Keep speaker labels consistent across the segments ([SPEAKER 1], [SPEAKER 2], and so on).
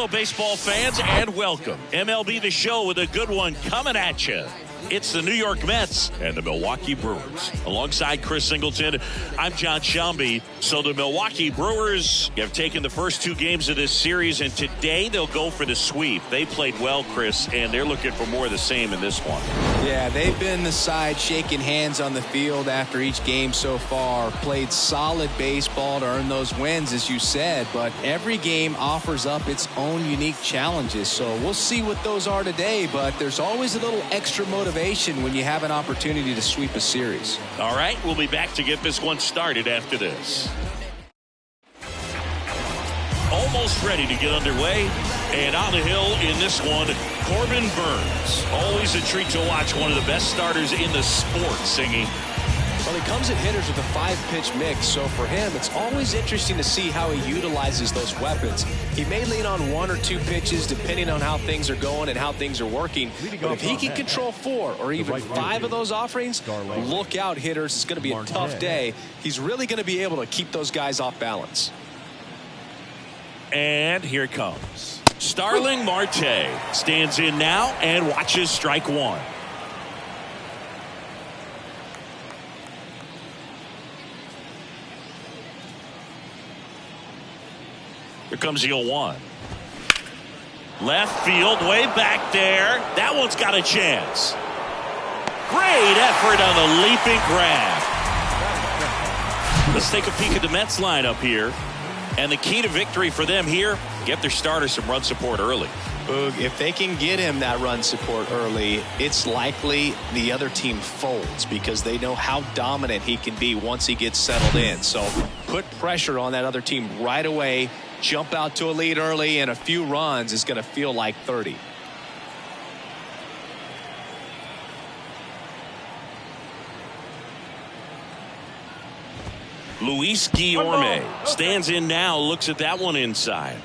[SPEAKER 1] Hello, baseball fans, and welcome. MLB The Show with a good one coming at you. It's the New York Mets and the Milwaukee Brewers. Alongside Chris Singleton, I'm John Shambi. So the Milwaukee Brewers have taken the first two games of this series, and today they'll go for the sweep. They played well, Chris, and they're looking for more of the same in this one.
[SPEAKER 2] Yeah, they've been the side shaking hands on the field after each game so far. Played solid baseball to earn those wins, as you said, but every game offers up its own unique challenges. So we'll see what those are today, but there's always a little extra motivation when you have an opportunity to sweep a series.
[SPEAKER 1] All right, we'll be back to get this one started after this. Almost ready to get underway, and on the hill in this one, Corbin Burnes. Always a treat to watch one of the best starters in the sport singing.
[SPEAKER 2] Well, he comes at hitters with a 5-pitch mix, so for him, it's always interesting to see how he utilizes those weapons. He may lean on 1 or 2 pitches depending on how things are going and how things are working, but if he can control 4 or even 5 of those offerings, look out, hitters. It's going to be a tough day. He's really going to be able to keep those guys off balance.
[SPEAKER 1] And here it comes. Starling Marte stands in now and watches strike one. Here comes the 0-1. Left field, way back there. That one's got a chance. Great effort on the leaping grab. Let's take a peek at the Mets lineup here. And the key to victory for them here, get their starter some run support early.
[SPEAKER 2] If they can get him that run support early, it's likely the other team folds because they know how dominant he can be once he gets settled in. So put pressure on that other team right away. Jump out to a lead early, and a few runs is going to feel like 30.
[SPEAKER 1] Luis Guillorme stands in now, looks at that one inside.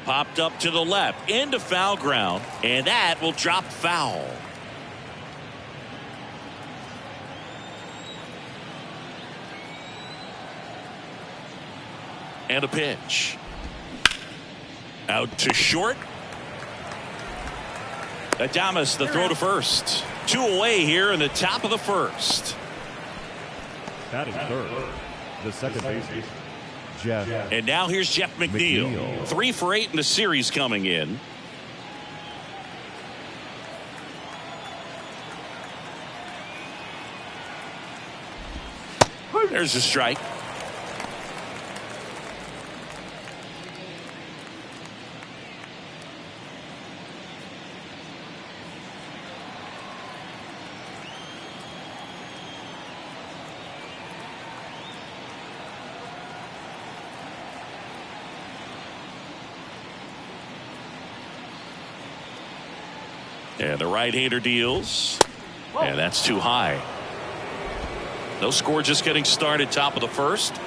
[SPEAKER 1] Popped up to the left, into foul ground, and that will drop foul. And a pitch. Out to short. Adames, the throw to first. 2 away here in the top of the first.
[SPEAKER 3] Batting third, the second baseman, Jeff.
[SPEAKER 1] And now here's Jeff McNeil. 3 for 8 in the series coming in. There's a strike. And the right-hander deals. And that's too high. No score, just getting started, top of the first.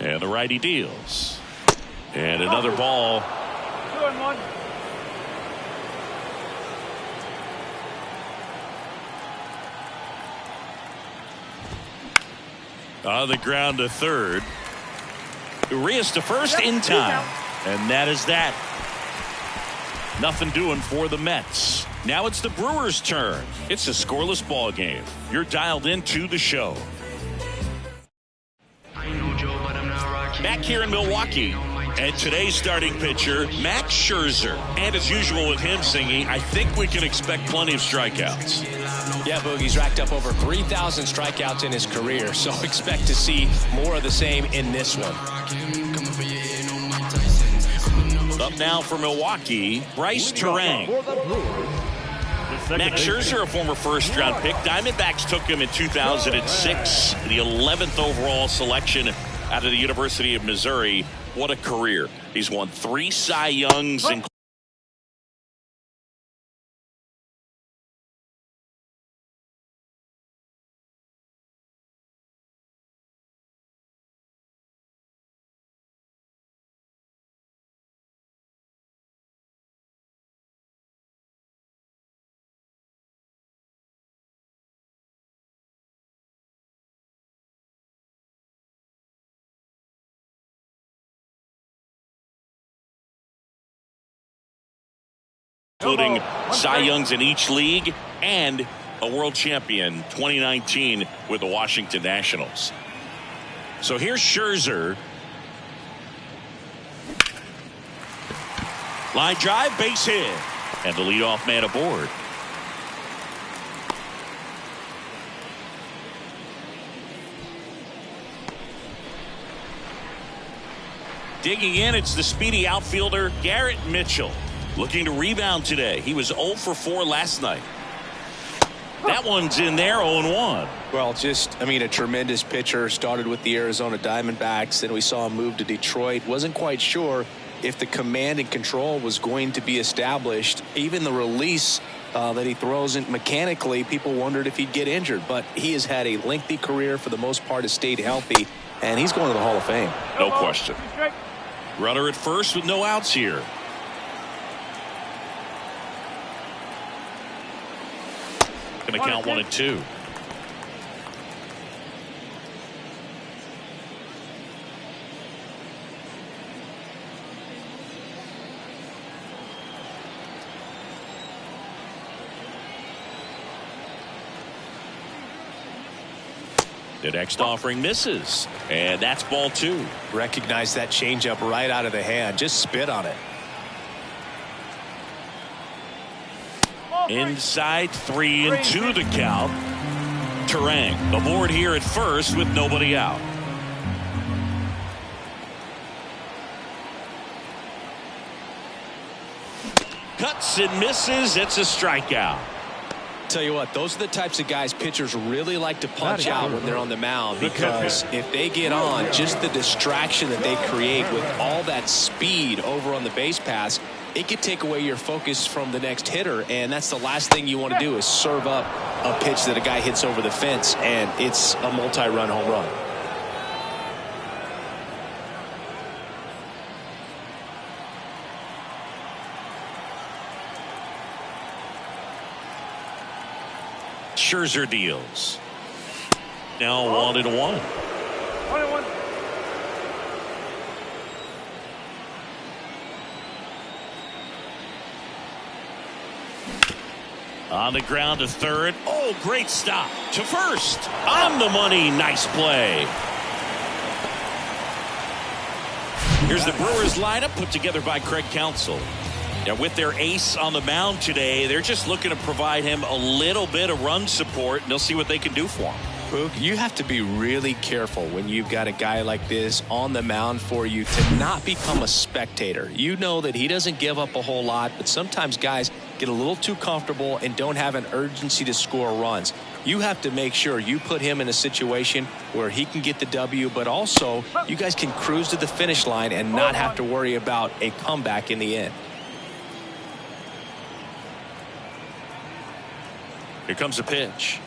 [SPEAKER 1] And the righty deals. And another ball. On the ground to third. Urias to first in time. And that is that. Nothing doing for the Mets. Now it's the Brewers' turn. It's a scoreless ball game. You're dialed into the show. Back here in Milwaukee. And today's starting pitcher, Max Scherzer. And as usual with him singing, I think we can expect plenty of strikeouts.
[SPEAKER 2] Yeah, Boogie's racked up over 3,000 strikeouts in his career, so expect to see more of the same in this one.
[SPEAKER 1] Up now for Milwaukee, Bryce Terang. Max Scherzer, a former first-round pick. Diamondbacks took him in 2006, the 11th overall selection out of the University of Missouri. What a career. He's won 3 Cy Youngs, including including Cy Youngs in each league and a world champion 2019 with the Washington Nationals. So here's Scherzer. Line drive, base hit, and the leadoff man aboard. Digging in, it's the speedy outfielder Garrett Mitchell, looking to rebound today. He was 0 for 4 last night. That one's in there, 0-1.
[SPEAKER 2] Well, a tremendous pitcher. Started with the Arizona Diamondbacks, then we saw him move to Detroit. Wasn't quite sure if the command and control was going to be established. Even the release that he throws in mechanically, people wondered if he'd get injured. But he has had a lengthy career. For the most part, has stayed healthy, and he's going to the Hall of Fame.
[SPEAKER 1] No question. Runner at first with no outs here. Going to count 1 and 2. The next offering misses, and that's ball 2.
[SPEAKER 2] Recognize that changeup right out of the hand. Just spit on it.
[SPEAKER 1] Inside, 3-2 the count. Terang aboard here at first with nobody out. Cuts and misses. It's a strikeout.
[SPEAKER 2] Tell you what, those are the types of guys pitchers really like to punch out when they're on the mound, because if they get on, just the distraction that they create with all that speed over on the base pass, it could take away your focus from the next hitter, and that's the last thing you want to do is serve up a pitch that a guy hits over the fence, and it's a multi-run home run.
[SPEAKER 1] Scherzer deals. Now 1-1.
[SPEAKER 3] 1-1.
[SPEAKER 1] On the ground to third. Oh, great stop. To first. On the money. Nice play. Here's the Brewers lineup put together by Craig Counsell. Now, with their ace on the mound today, they're just looking to provide him a little bit of run support, and they'll see what they can do for him.
[SPEAKER 2] Boog, you have to be really careful when you've got a guy like this on the mound for you to not become a spectator. You know that he doesn't give up a whole lot, but sometimes guys get a little too comfortable and don't have an urgency to score runs. You have to make sure you put him in a situation where he can get the W, but also you guys can cruise to the finish line and not have to worry about a comeback in the end.
[SPEAKER 1] Here comes a pitch.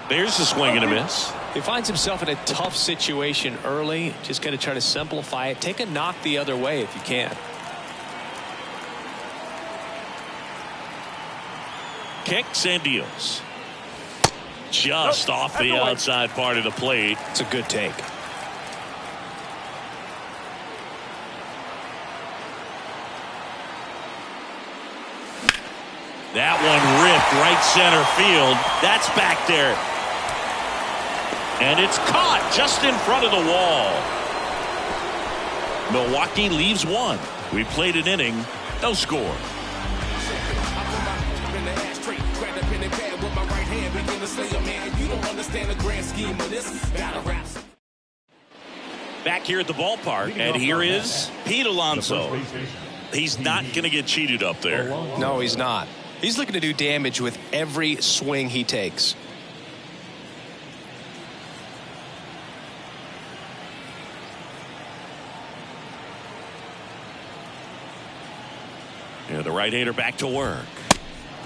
[SPEAKER 1] There's a swing and a miss.
[SPEAKER 2] He finds himself in a tough situation early. Just got to try to simplify it. Take a knock the other way if you can.
[SPEAKER 1] Kicks and deals. Just off the outside part of the plate.
[SPEAKER 2] It's a good take.
[SPEAKER 1] That one ripped right center field. That's back there. And it's caught just in front of the wall. Milwaukee leaves 1. We played an inning. No score. Back here at the ballpark, and here is Pete Alonso. He's not going to get cheated up there.
[SPEAKER 2] No, he's not. He's looking to do damage with every swing he takes.
[SPEAKER 1] Yeah, the right-hander back to work.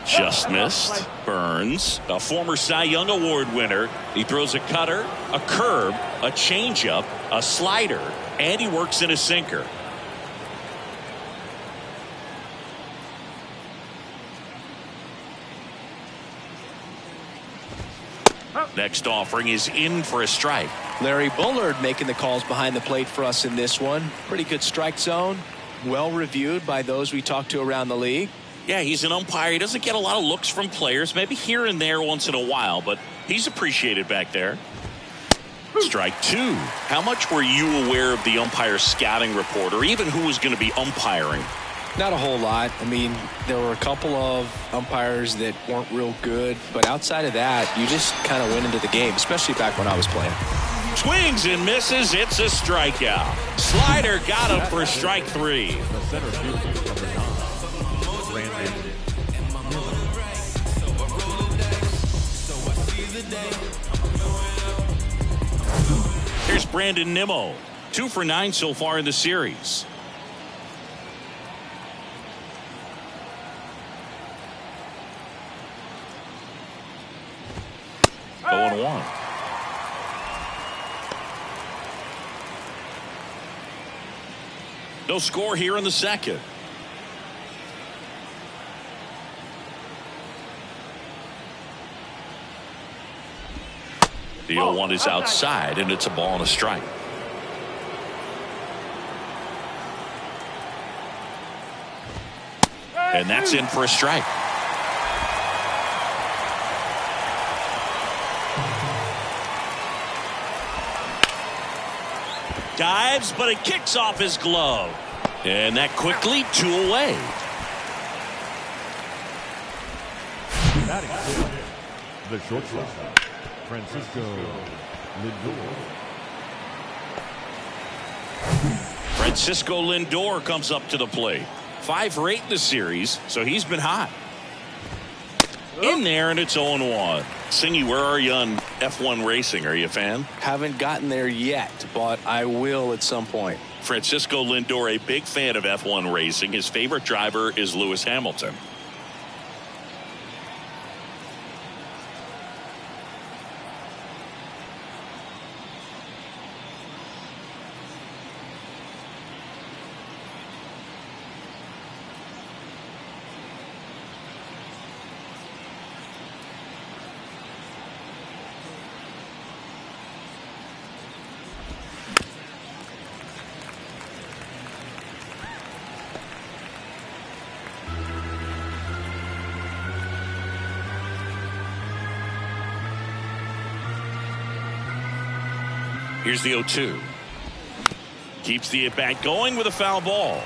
[SPEAKER 1] Just missed. Burns, a former Cy Young Award winner. He throws a cutter, a curve, a changeup, a slider, and he works in a sinker. Next offering is in for a strike.
[SPEAKER 2] Larry Bullard making the calls behind the plate for us in this one. Pretty good strike zone. well reviewed by those we talk to around the league.
[SPEAKER 1] Yeah, he's an umpire. He doesn't get a lot of looks from players, maybe here and there once in a while, but he's appreciated back there. Strike two. How much were you aware of the umpire scouting report, or even who was going to be umpiring?
[SPEAKER 2] Not a whole lot. I mean, there were a couple of umpires that weren't real good, but outside of that, you just kind of went into the game, especially back when I was playing.
[SPEAKER 1] Swings and misses. It's a strikeout. Slider got him for strike three.
[SPEAKER 3] The center fielder, number 9, Brandon.
[SPEAKER 1] Here's Brandon Nimmo. 2 for 9 so far in the series. Hey. 0-1. No score here in the second. The 0-1 is outside, and it's a ball and a strike. And that's in for a strike. Dives, but it kicks off his glove. And that quickly 2 away.
[SPEAKER 3] Batting fifth, the shortstop, Francisco Lindor.
[SPEAKER 1] Francisco Lindor comes up to the plate. 5 for 8 in the series, so he's been hot. In there, and it's 0-1. Singy, where are you on F1 racing? Are you a fan?
[SPEAKER 2] Haven't gotten there yet, but I will at some point.
[SPEAKER 1] Francisco Lindor, a big fan of F1 racing. His favorite driver is Lewis Hamilton. Here's the 0-2. Keeps the at-bat going with a foul ball.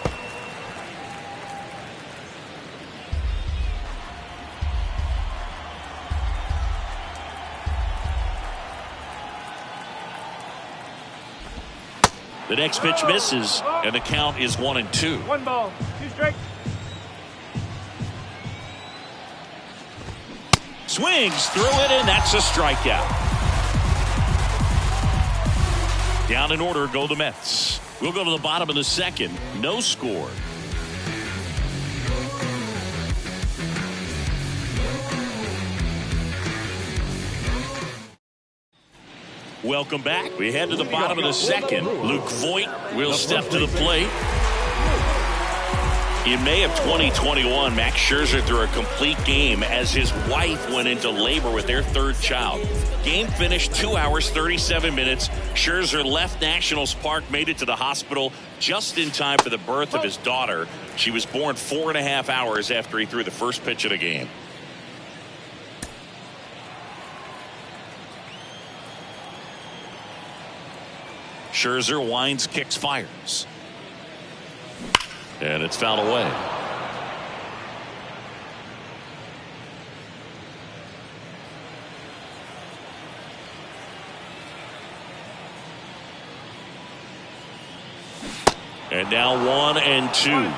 [SPEAKER 1] The next pitch misses, and the count is 1-2.
[SPEAKER 4] 1 ball, 2 strikes.
[SPEAKER 1] Swings through it, and that's a strikeout. Down in order go the Mets. We'll go to the bottom of the second. No score. Welcome back. We head to the bottom of the second. Luke Voit will step to the plate. In May of 2021, Max Scherzer threw a complete game as his wife went into labor with their 3rd child. Game finished 2 hours, 37 minutes. Scherzer left Nationals Park, made it to the hospital just in time for the birth of his daughter. She was born 4.5 hours after he threw the first pitch of the game. Scherzer winds, kicks, fires. And it's fouled away. And now 1-2.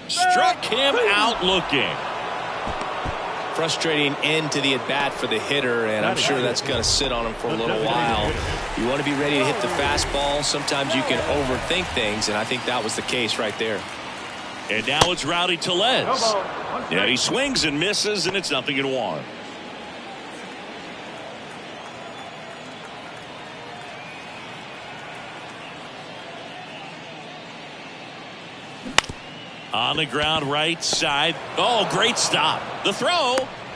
[SPEAKER 1] Struck him out looking.
[SPEAKER 2] Frustrating end to the at-bat for the hitter, and I'm sure that's going to sit on him for a little while. You want to be ready to hit the fastball. Sometimes you can overthink things, and I think that was the case right there.
[SPEAKER 1] And now it's Rowdy Tellez. Yeah, he swings and misses, and it's 0-1. On the ground right side. Oh, great stop. The throw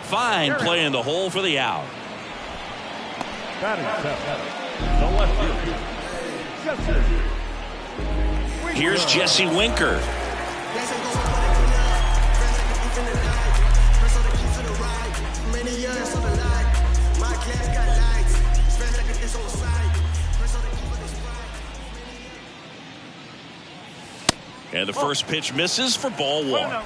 [SPEAKER 1] Fine play in the hole for the out. Here's Jesse Winker. And the first pitch misses for ball one.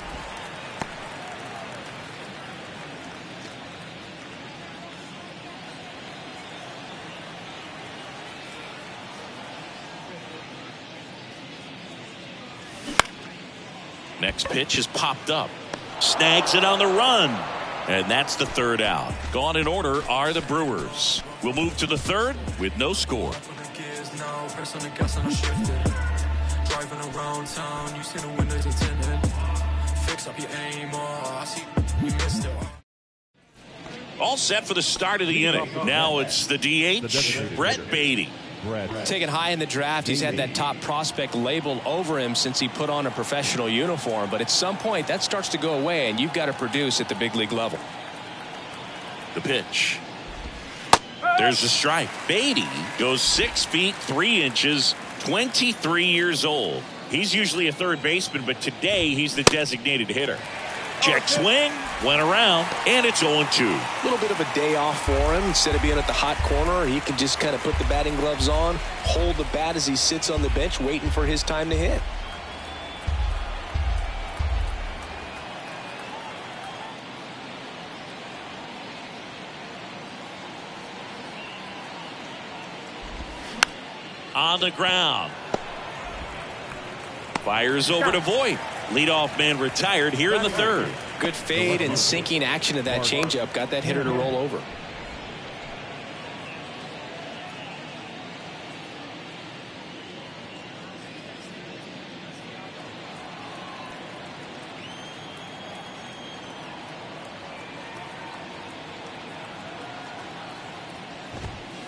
[SPEAKER 1] Next pitch is popped up. Snags it on the run. And that's the third out. Gone in order are the Brewers. We'll move to the third with no score.
[SPEAKER 4] Driving around town, you see the windows are tinted. Fix up your aim, I see you missed it.
[SPEAKER 1] All set for the start of the inning. Now it's the DH, Brett Beatty.
[SPEAKER 2] Taken high in the draft, he's had that top prospect labeled over him since he put on a professional uniform. But at some point, that starts to go away, and you've got to produce at the big league level.
[SPEAKER 1] The pitch. There's the strike. Beatty goes 6 feet 3 inches, 23 years old. He's usually a third baseman, but today he's the designated hitter. Check swing, went around, and it's 0-2.
[SPEAKER 2] A little bit of a day off for him. Instead of being at the hot corner, he can just kind of put the batting gloves on, hold the bat as he sits on the bench waiting for his time to hit.
[SPEAKER 1] On the ground. Fires over to Voit. Leadoff man retired here in the third.
[SPEAKER 2] Good fade and sinking action of that changeup got that hitter to roll over.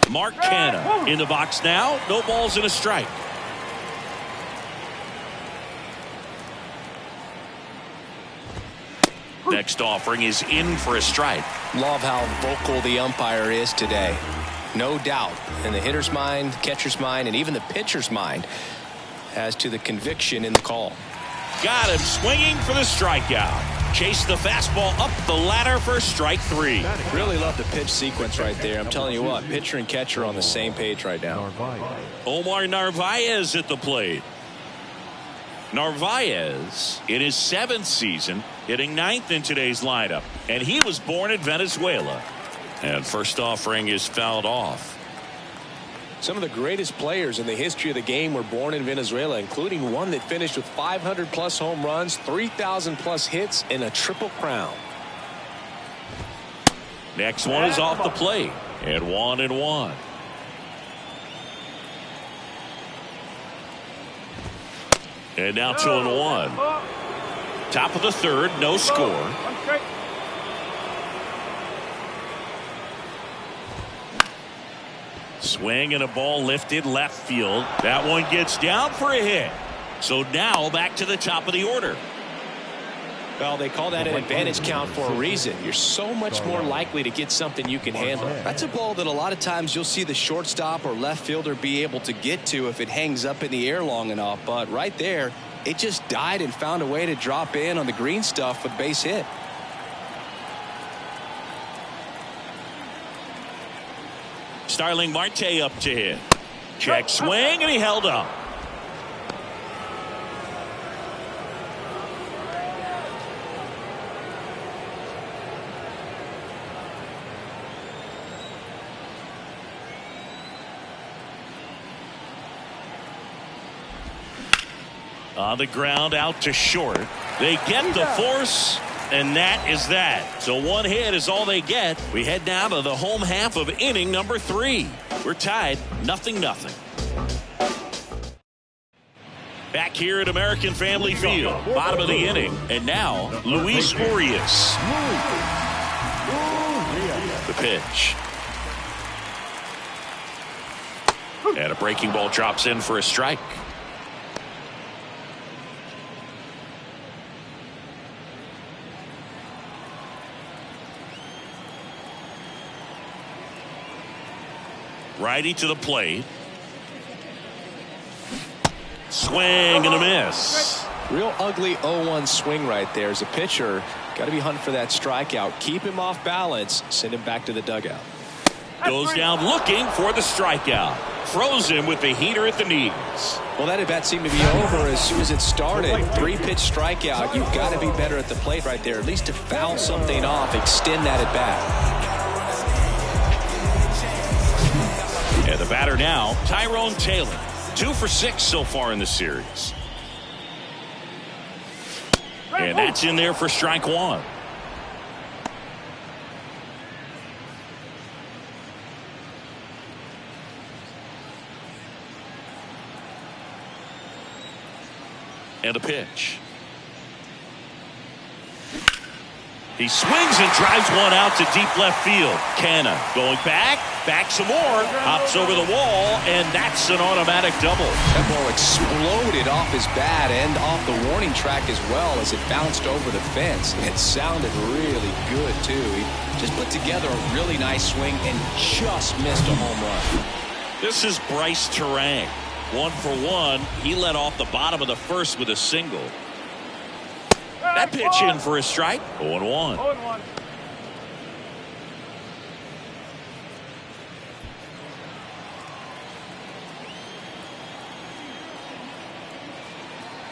[SPEAKER 1] Mark Canha in the box now. No balls and a strike. Next offering is in for a strike.
[SPEAKER 2] Love how vocal the umpire is today. No doubt in the hitter's mind, catcher's mind, and even the pitcher's mind as to the conviction in the call.
[SPEAKER 1] Got him swinging for the strikeout. Chase the fastball up the ladder for strike 3.
[SPEAKER 2] Really love the pitch sequence right there. I'm telling you what, pitcher and catcher on the same page right now.
[SPEAKER 1] Omar Narvaez at the plate. Narvaez in his 7th season, hitting 9th in today's lineup, and he was born in Venezuela. And first offering is fouled off.
[SPEAKER 2] Some of the greatest players in the history of the game were born in Venezuela, including one that finished with 500+ home runs, 3,000+ hits, and a triple crown.
[SPEAKER 1] Next one is off the plate, and 1-1. And now 2-1. Top of the third, no score. Swing and a ball lifted left field. That one gets down for a hit. So now back to the top of the order.
[SPEAKER 2] Well, they call that an advantage count for a reason. You're so much more likely to get something you can handle. That's a ball that a lot of times you'll see the shortstop or left fielder be able to get to if it hangs up in the air long enough. But right there, it just died and found a way to drop in on the green stuff with base hit.
[SPEAKER 1] Starling Marte up to hit. Check swing, and he held up. On the ground out to short. They get the force, and that is that. So one hit is all they get. We head down to the home half of inning number 3. We're tied 0-0. Back here at American Family Field, bottom of the inning, and now Luis Urias. The pitch. And a breaking ball drops in for a strike. Righty to the plate. Swing and a miss.
[SPEAKER 2] Real ugly 0-1 swing right there. As a pitcher, got to be hunting for that strikeout. Keep him off balance. Send him back to the dugout.
[SPEAKER 1] Goes down looking for the strikeout. Throws him with the heater at the knees.
[SPEAKER 2] Well, that at bat seemed to be over as soon as it started. 3-pitch strikeout. You've got to be better at the plate right there, at least to foul something off, extend that at bat.
[SPEAKER 1] And the batter now, Tyrone Taylor. 2 for 6 so far in the series. And that's in there for strike one. And a pitch. He swings and drives one out to deep left field. Canna going back some more, hops over the wall, and that's an automatic double.
[SPEAKER 2] That ball exploded off his bat and off the warning track as well as it bounced over the fence. It sounded really good, too. He just put together a really nice swing and just missed a home run.
[SPEAKER 1] This is Bryce Terang. 1 for 1. He led off the bottom of the first with a single. That pitch in for a strike. 0-1.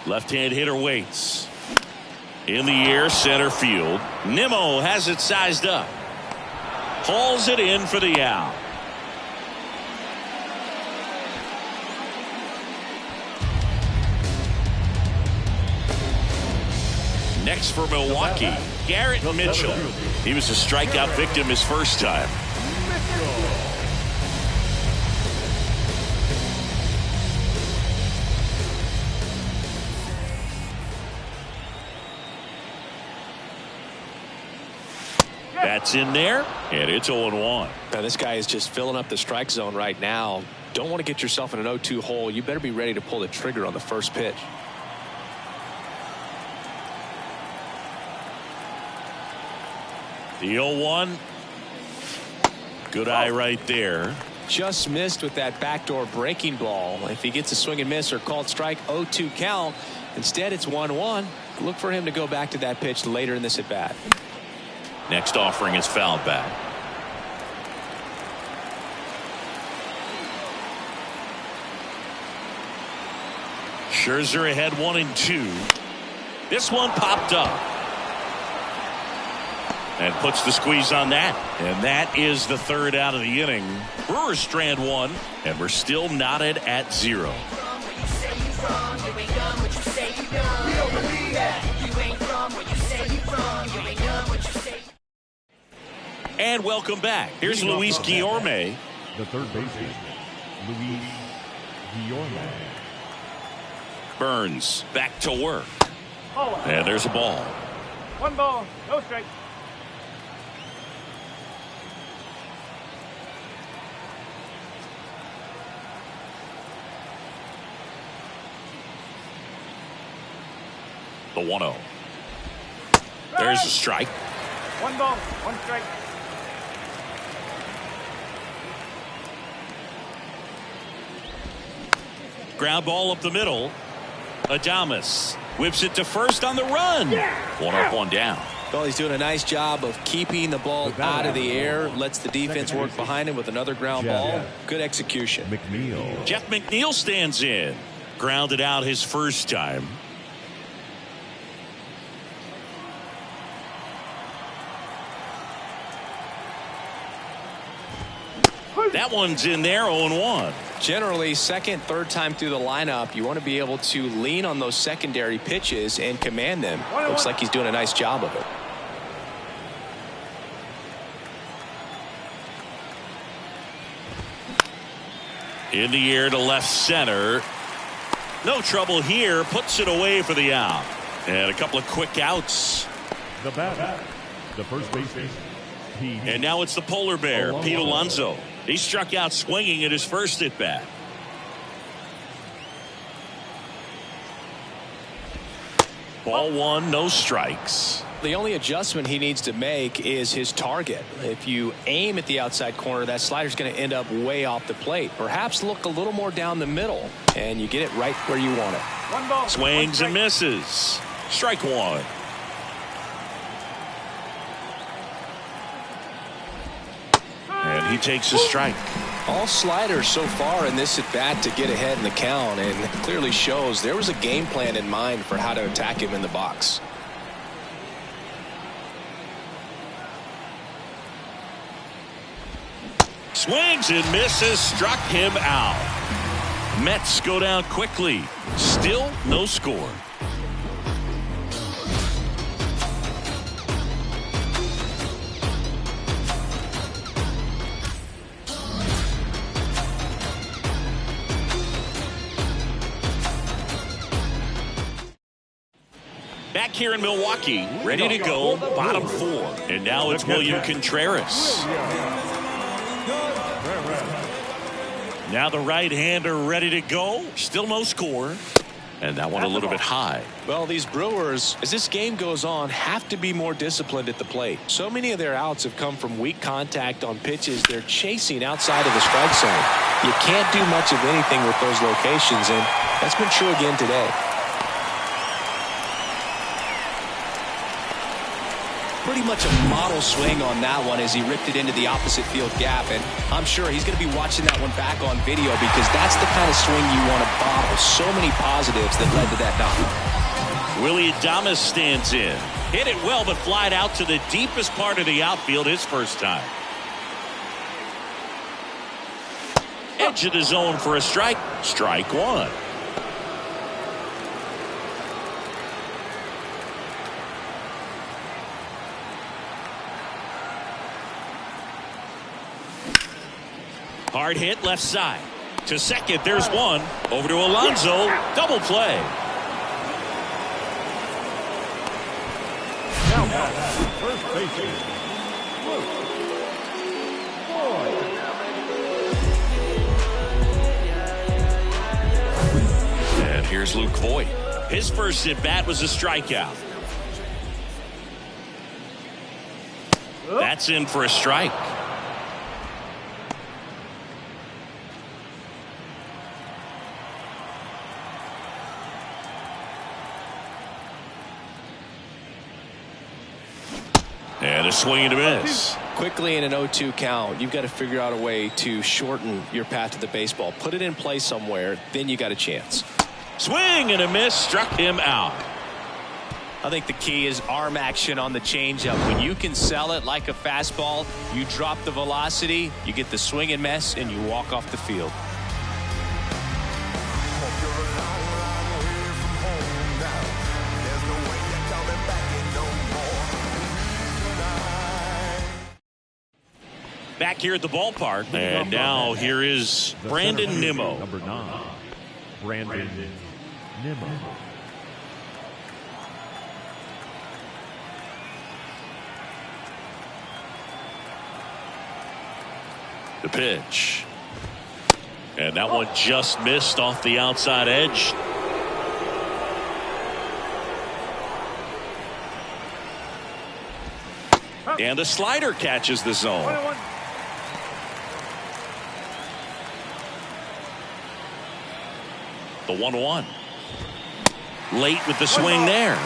[SPEAKER 1] Left-hand hitter waits. In the air, center field. Nimmo has it sized up. Hauls it in for the out. Next for Milwaukee, Garrett Mitchell. He was a strikeout victim his first time. That's in there, and it's 0-1.
[SPEAKER 2] Now this guy is just filling up the strike zone right now. Don't want to get yourself in an 0-2 hole. You better be ready to pull the trigger on the first pitch.
[SPEAKER 1] The 0-1. Good eye right there.
[SPEAKER 2] Just missed with that backdoor breaking ball. If he gets a swing and miss or called strike, 0-2 count. Instead, it's 1-1. Look for him to go back to that pitch later in this at bat.
[SPEAKER 1] Next offering is fouled back. Scherzer ahead 1-2. This one popped up. And puts the squeeze on that. And that is the third out of the inning. Brewers strand one, and we're still knotted at 0. And welcome back. Here's Luis Guillorme.
[SPEAKER 3] The third baseman, Luis Guillorme.
[SPEAKER 1] Burns back to work. And there's a ball.
[SPEAKER 5] 1 ball, no strike.
[SPEAKER 1] The 1-0. There's a strike.
[SPEAKER 5] 1 ball, 1 strike.
[SPEAKER 1] Ground ball up the middle. Adames whips it to first on the run. 1 up, 1 down.
[SPEAKER 2] Well, he's doing a nice job of keeping the ball out of the air. Lets the defense work behind him with another ground ball. Good execution.
[SPEAKER 3] McNeil.
[SPEAKER 1] Jeff McNeil stands in. Grounded out his first time. That one's in there, 0-1.
[SPEAKER 2] Generally, second, third time through the lineup, you want to be able to lean on those secondary pitches and command them. Looks like he's doing a nice job of it.
[SPEAKER 1] In the air to left center. No trouble here. Puts it away for the out. And a couple of quick outs.
[SPEAKER 3] The batter, the first baseman,
[SPEAKER 1] And now it's the polar bear, Pete Alonso. He struck out swinging at his first at bat. Ball 1, no strikes.
[SPEAKER 2] The only adjustment he needs to make is his target. If you aim at the outside corner, that slider's going to end up way off the plate. Perhaps look a little more down the middle, and you get it right where you want it.
[SPEAKER 5] One ball.
[SPEAKER 1] Swings and misses. Strike one. And he takes a strike.
[SPEAKER 2] All sliders so far in this at-bat to get ahead in the count, and it clearly shows there was a game plan in mind for how to attack him in the box.
[SPEAKER 1] Swings and misses. Struck him out. Mets go down quickly. Still no score. Back here in Milwaukee, ready to go, bottom four. And now it's William Contreras. Now the right-hander ready to go. Still no score. And that one a little bit high.
[SPEAKER 2] Well, these Brewers, as this game goes on, have to be more disciplined at the plate. So many of their outs have come from weak contact on pitches they're chasing outside of the strike zone. You can't do much of anything with those locations, and that's been true again today. Pretty much a model swing on that one as he ripped it into the opposite field gap, and I'm sure he's going to be watching that one back on video because that's the kind of swing you want to bottle. So many positives that led to that knock.
[SPEAKER 1] Willie Adames stands in. Hit it well, but flied out to the deepest part of the outfield his first time. Edge of the zone for a strike. Strike one. Hard hit left side. To second, there's one. Over to Alonso. Double play.
[SPEAKER 3] First baseman.
[SPEAKER 1] And here's Luke Voigt. His first at bat was a strikeout. That's in for a strike. And a swing and a miss.
[SPEAKER 2] Quickly in an 0-2 count, you've got to figure out a way to shorten your path to the baseball. Put it in play somewhere, then you got a chance.
[SPEAKER 1] Swing and a miss. Struck him out.
[SPEAKER 6] I think the key is arm action on the changeup. When you can sell it like a fastball, you drop the velocity, you get the swing and miss, and you walk off the field.
[SPEAKER 1] Back here at the ballpark, and now here is Brandon Nimmo.
[SPEAKER 3] Number 9, Brandon Nimmo.
[SPEAKER 1] The pitch. And that one just missed off the outside edge. And the slider catches the zone. The 1-1. Late with the swing there.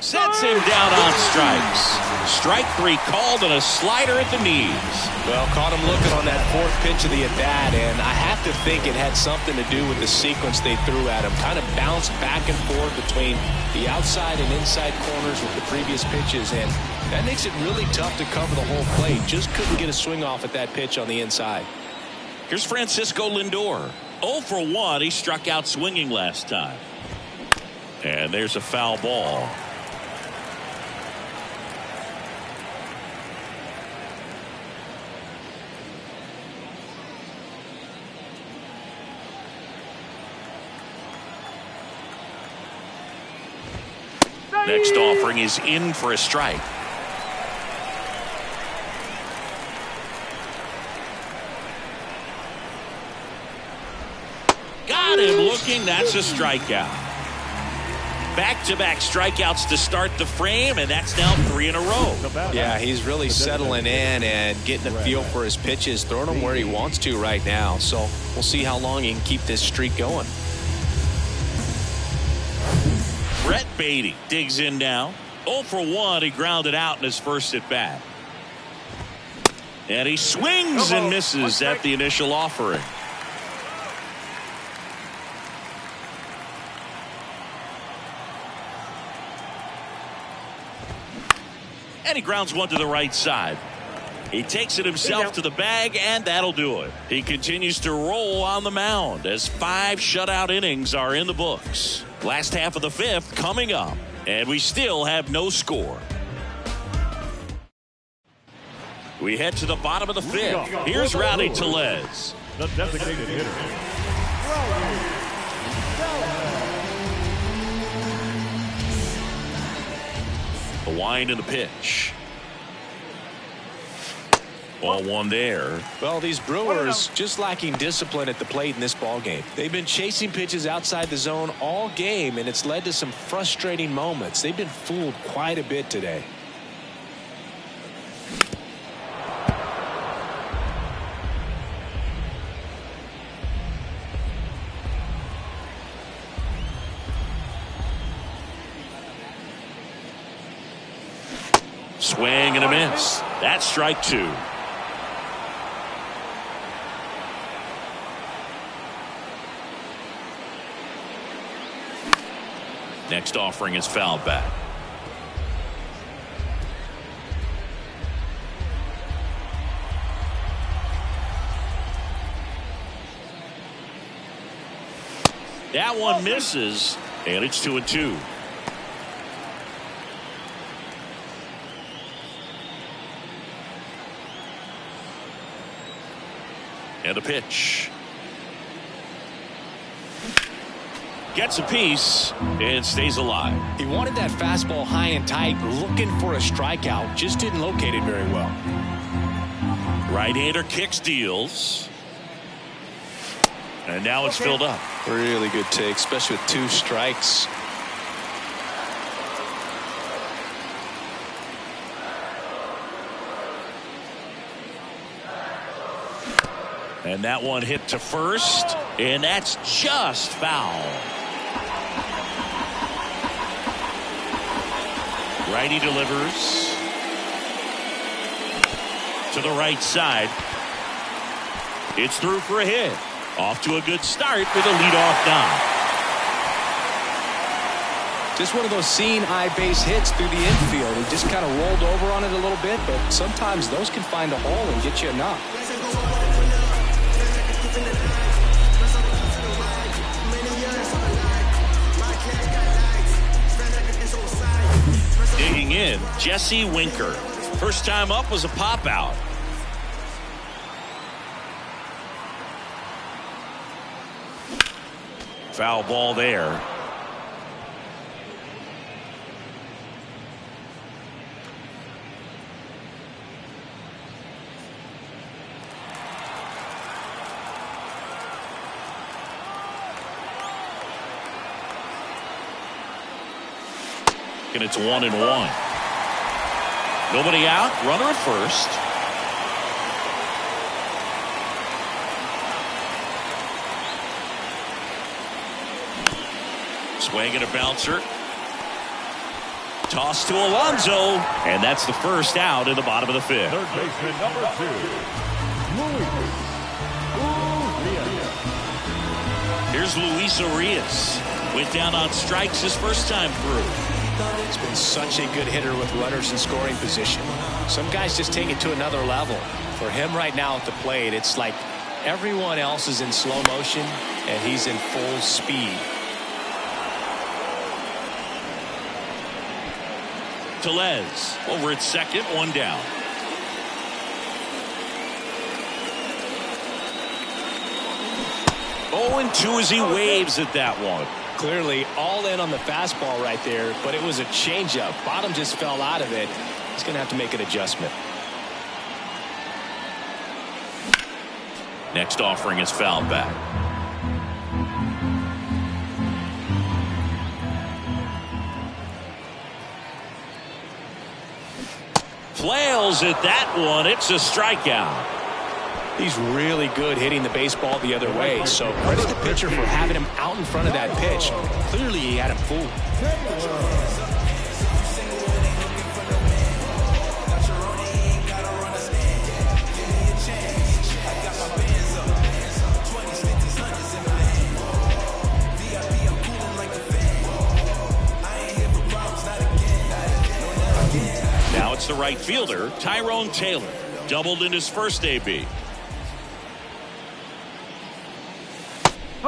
[SPEAKER 1] Sets him down on strikes. Strike three called and a slider at the knees.
[SPEAKER 2] Well, caught him looking on that fourth pitch of the at-bat, and I have to think it had something to do with the sequence they threw at him. Kind of bounced back and forth between the outside and inside corners with the previous pitches, and that makes it really tough to cover the whole plate. Just couldn't get a swing off at that pitch on the inside.
[SPEAKER 1] Here's Francisco Lindor. 0 for 1. He struck out swinging last time. And there's a foul ball. Next offering is in for a strike. got him looking. That's a strikeout. Back-to-back strikeouts to start the frame, and that's now 3 in a row.
[SPEAKER 2] Yeah, he's really settling in and getting a feel for his pitches, throwing them where he wants to right now. So we'll see how long he can keep this streak going.
[SPEAKER 1] Brett Beatty digs in now. 0 for 1. He grounded out in his first at bat. And he swings and misses at the initial offering. And he grounds one to the right side. He takes it himself to the bag, and that'll do it. He continues to roll on the mound as 5 shutout innings are in the books. Last half of the 5th coming up, and we still have no score. We head to the bottom of the 5th. Here's Rowdy Tellez.
[SPEAKER 3] The designated hitter.
[SPEAKER 1] The wind and the pitch. Ball one there.
[SPEAKER 2] Well, these Brewers just lacking discipline at the plate in this ball game. They've been chasing pitches outside the zone all game, and it's led to some frustrating moments. They've been fooled quite a bit today.
[SPEAKER 1] Swing and a miss. That's strike 2. Next offering is fouled back. That one misses, and it's 2-2. And a pitch. Gets a piece and stays alive.
[SPEAKER 2] He wanted that fastball high and tight, looking for a strikeout. Just didn't locate it very well.
[SPEAKER 1] Right-hander kicks, deals. And now it's filled up.
[SPEAKER 2] Really good take, especially with 2 strikes.
[SPEAKER 1] And that one hit to first, and that's just foul. Righty delivers to the right side. It's through for a hit. Off to a good start with a leadoff knock.
[SPEAKER 2] Just one of those seeing eye base hits through the infield. He just kind of rolled over on it a little bit, but sometimes those can find a hole and get you a knock.
[SPEAKER 1] Digging in, Jesse Winker. First time up was a pop out. Foul ball there. And it's 1-1. Nobody out. Runner at first. Swing and a bouncer. Toss to Alonso. And that's the first out in the bottom of the 5th.
[SPEAKER 3] Third baseman number 2,
[SPEAKER 1] Here's Luis Urias. Went down on strikes his first time through.
[SPEAKER 2] He's been such a good hitter with runners in scoring position. Some guys just take it to another level. For him right now at the plate, it's like everyone else is in slow motion and he's in full speed.
[SPEAKER 1] Tellez over at second, 1 down. Oh, and 2 as he waves at that one.
[SPEAKER 2] Clearly all in on the fastball right there, but it was a changeup. Bottom just fell out of it. He's going to have to make an adjustment.
[SPEAKER 1] Next offering is fouled back. flails at that one. It's a strikeout.
[SPEAKER 2] He's really good hitting the baseball the other way. So credit the pitcher for having him out in front of that pitch. Clearly he had him fooled.
[SPEAKER 1] Now it's the right fielder, Tyrone Taylor. Doubled in his first AB.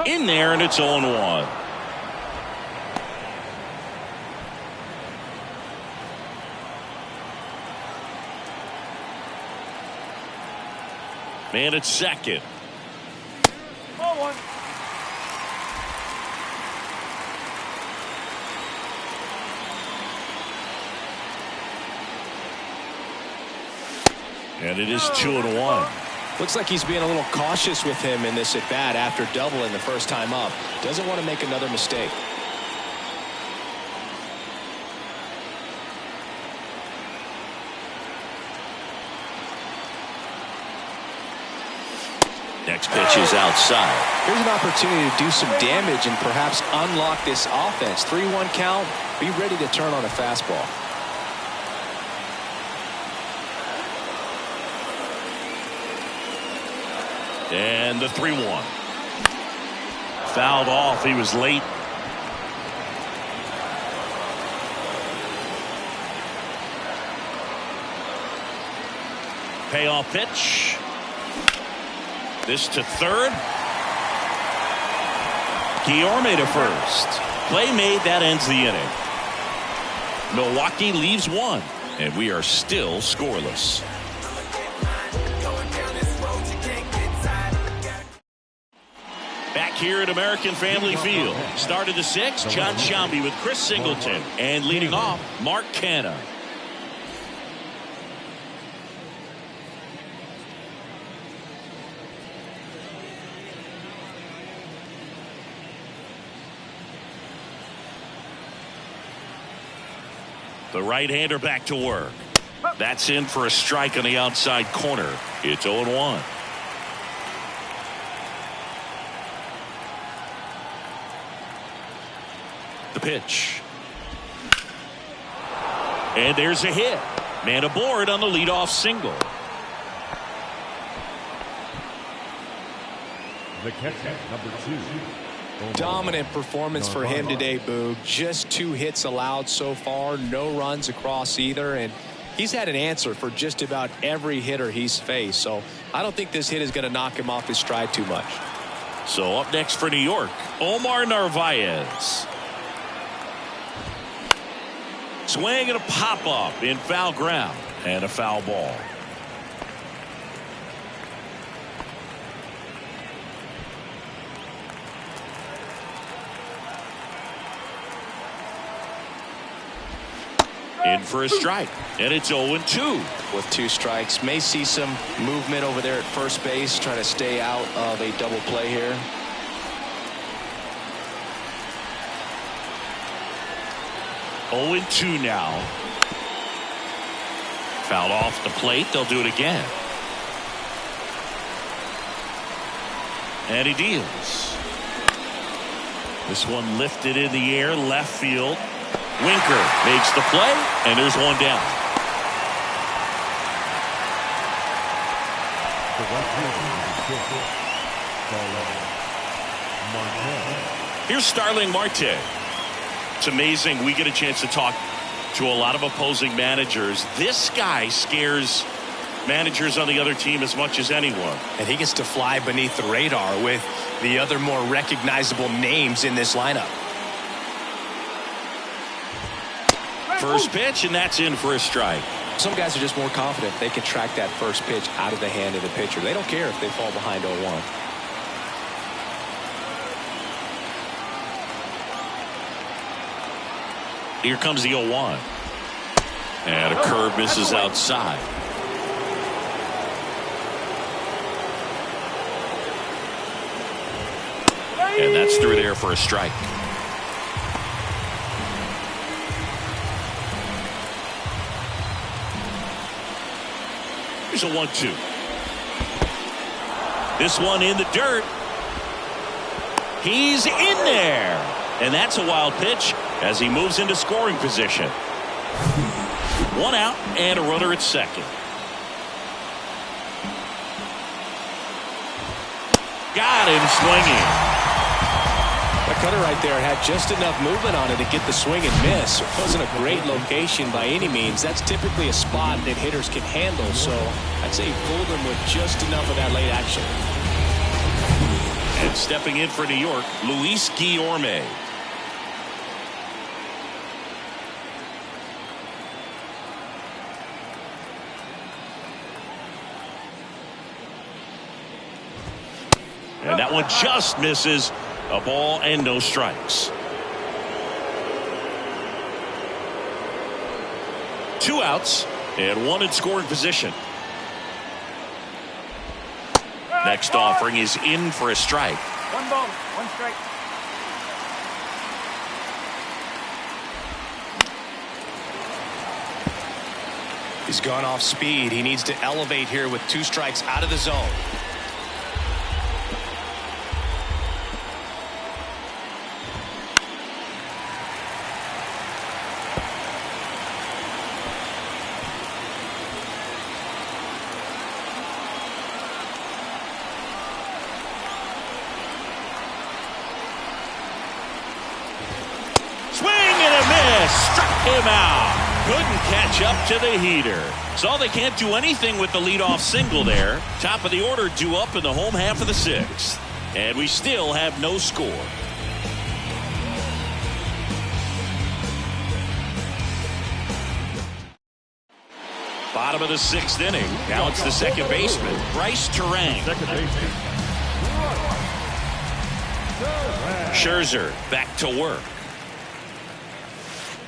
[SPEAKER 1] In there, and it's 0-1. Man at second.
[SPEAKER 5] 0-1.
[SPEAKER 1] And it is 2-1.
[SPEAKER 2] Looks like he's being a little cautious with him in this at bat after doubling the first time up. Doesn't want to make another mistake.
[SPEAKER 1] Next pitch is outside.
[SPEAKER 2] Here's an opportunity to do some damage and perhaps unlock this offense. 3-1 count. Be ready to turn on a fastball.
[SPEAKER 1] And the 3-1. Fouled off. He was late. Payoff pitch. This to third. Guillorme to first. Play made. That ends the inning. Milwaukee leaves one, and we are still scoreless. Back here at American Family Field. Start of the sixth, John Sciambi with Chris Singleton. And leading off, Mark Canha. The right-hander back to work. That's in for a strike on the outside corner. It's 0-1. The pitch. And there's a hit. Man aboard on the leadoff single.
[SPEAKER 3] The catcher, number 2.
[SPEAKER 2] Dominant performance for him today, Boog. Just 2 hits allowed so far. No runs across either. And he's had an answer for just about every hitter he's faced. So I don't think this hit is going to knock him off his stride too much.
[SPEAKER 1] So up next for New York, Omar Narvaez. Swing and a pop-up in foul ground. And a foul ball. In for a strike. And it's 0-2.
[SPEAKER 2] With 2 strikes. May see some movement over there at first base. Trying to stay out of a double play here.
[SPEAKER 1] Oh, 2 now. Fouled off the plate. They'll do it again. And he deals. This one lifted in the air, left field. Winker makes the play, and there's one down. Here's Starling Marte. It's amazing. We get a chance to talk to a lot of opposing managers. This guy scares managers on the other team as much as anyone.
[SPEAKER 2] And he gets to fly beneath the radar with the other more recognizable names in this lineup.
[SPEAKER 1] First pitch, and that's in for a strike.
[SPEAKER 2] Some guys are just more confident they can track that first pitch out of the hand of the pitcher. They don't care if they fall behind 0-1.
[SPEAKER 1] Here comes the 0-1. And a curve misses outside. And that's through there for a strike. Here's a 1-2. This one in the dirt. He's in there. And that's a wild pitch as he moves into scoring position. 1 out and a runner at second. Got him swinging.
[SPEAKER 2] The cutter right there had just enough movement on it to get the swing and miss. It wasn't a great location by any means. That's typically a spot that hitters can handle. So I'd say he fooled him with just enough of that late action.
[SPEAKER 1] And stepping in for New York, Luis Guillorme. And that one just misses. A ball and no strikes. 2 outs and 1 in scoring position. Next offering is in for a strike.
[SPEAKER 5] 1 ball, 1 strike.
[SPEAKER 2] He's gone off speed. He needs to elevate here with 2 strikes out of the zone.
[SPEAKER 1] Swing and a miss. Struck him out. Couldn't catch up to the heater. So they can't do anything with the leadoff single there. Top of the order due up in the home half of the 6th. And we still have no score. Bottom of the 6th inning. Now it's the second baseman, Bryce Terang.
[SPEAKER 3] Second baseman.
[SPEAKER 1] Scherzer back to work.